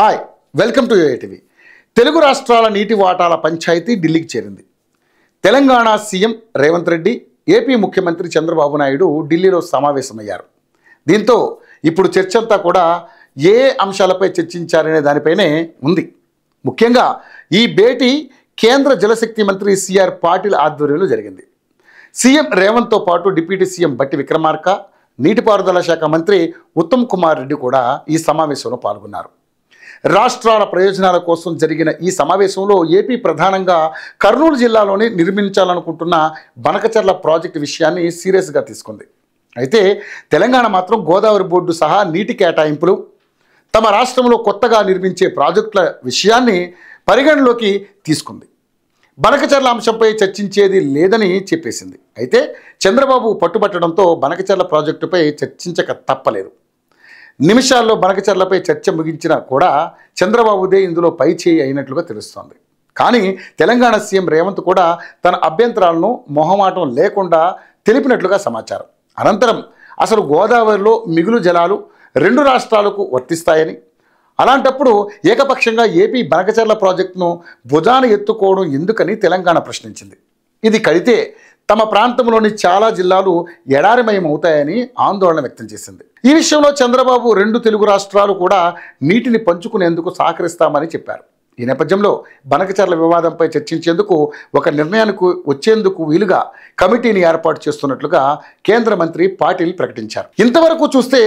Hi, welcome to ATV. Telugu రాష్ట్రాల నీటి వాటాల పంచాయతీ ఢిల్లీకి చేరింది. తెలంగాణ సీఎం రేవంత్ రెడ్డి, ఏపీ ముఖ్యమంత్రి చంద్రబాబు నాయుడు ఢిల్లీలో సమావేశమయ్యారు. దీంతో ఇప్పుడు చర్చ అంతా కూడా ఏ అంశాలపై చర్చించారనే దానిపైనే ఉంది. ముఖ్యంగా ఈ భేటీ కేంద్ర జలశక్తి మంత్రి సిఆర్ పాటిల్ ఆధ్వర్యంలో జరిగింది. సీఎం రేవంత్తో పాటు డిప్యూటీ సీఎం బట్టి విక్రమార్క, నీటిపారుదల శాఖ మంత్రి ఉత్తమ్ కుమార్ రెడ్డి కూడా ఈ సమావేశంలో పాల్గొన్నారు. రాష్ట్రాల ప్రయోజనాల కోసం జరిగిన ఈ సమావేశంలో ఏపీ ప్రధానంగా కర్నూలు జిల్లాలోని నిర్మించాలనుకుంటున్న బనకచర్ల ప్రాజెక్టు విషయాన్ని సీరియస్గా తీసుకుంది. అయితే తెలంగాణ మాత్రం గోదావరి బోర్డు సహా నీటి కేటాయింపులు, తమ రాష్ట్రంలో కొత్తగా నిర్మించే ప్రాజెక్టుల విషయాన్ని పరిగణలోకి తీసుకుంది. బనకచర్ల అంశంపై చర్చించేది లేదని చెప్పేసింది. అయితే చంద్రబాబు పట్టుబట్టడంతో బనకచర్ల ప్రాజెక్టుపై చర్చించక తప్పలేదు. నిమిషాల్లో బనకచర్లపై చర్చ ముగించినా కూడా చంద్రబాబుదే ఇందులో పై చేయి అయినట్లుగా తెలుస్తోంది. కానీ తెలంగాణ సీఎం రేవంత్ కూడా తన అభ్యంతరాలను మొహమాటం లేకుండా తెలిపినట్లుగా సమాచారం. అనంతరం అసలు గోదావరిలో మిగులు జలాలు రెండు రాష్ట్రాలకు వర్తిస్తాయని, అలాంటప్పుడు ఏకపక్షంగా ఏపీ బనకచర్ల ప్రాజెక్టును భుజాన ఎత్తుకోవడం ఎందుకని తెలంగాణ ప్రశ్నించింది. ఇది కడితే తమ ప్రాంతంలోని చాలా జిల్లాలు ఎడారిమయం అవుతాయని ఆందోళన వ్యక్తం చేసింది. ఈ విషయంలో చంద్రబాబు రెండు తెలుగు రాష్ట్రాలు కూడా నీటిని పంచుకునేందుకు సహకరిస్తామని చెప్పారు. ఈ నేపథ్యంలో బనకచర్ల వివాదంపై చర్చించేందుకు ఒక నిర్ణయానికి వచ్చేందుకు వీలుగా కమిటీని ఏర్పాటు చేస్తున్నట్లుగా కేంద్ర మంత్రి పాటిల్ ప్రకటించారు. ఇంతవరకు చూస్తే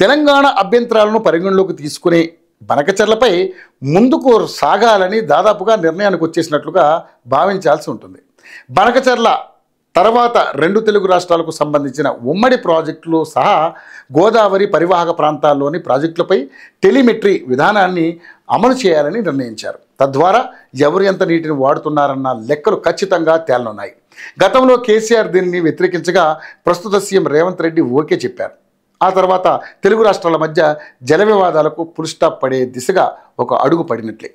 తెలంగాణ అభ్యంతరాలను పరిగణలోకి తీసుకుని బనకచర్లపై ముందుకు సాగాలని దాదాపుగా నిర్ణయానికి వచ్చేసినట్లుగా భావించాల్సి ఉంటుంది. బనకచర్ల తర్వాత రెండు తెలుగు రాష్ట్రాలకు సంబంధించిన ఉమ్మడి ప్రాజెక్టులు సహా గోదావరి పరివాహక ప్రాంతాల్లోని ప్రాజెక్టులపై టెలిమెట్రీ విధానాన్ని అమలు చేయాలని నిర్ణయించారు. తద్వారా ఎవరు ఎంత నీటిని వాడుతున్నారన్న లెక్కలు ఖచ్చితంగా తేలనున్నాయి. గతంలో కేసీఆర్ దీనిని వ్యతిరేకించగా ప్రస్తుత సీఎం రేవంత్ రెడ్డి ఓకే చెప్పారు. ఆ తర్వాత తెలుగు రాష్ట్రాల మధ్య జల వివాదాలకు ఫుల్ స్టాప్ పడే దిశగా ఒక అడుగు పడినట్లే.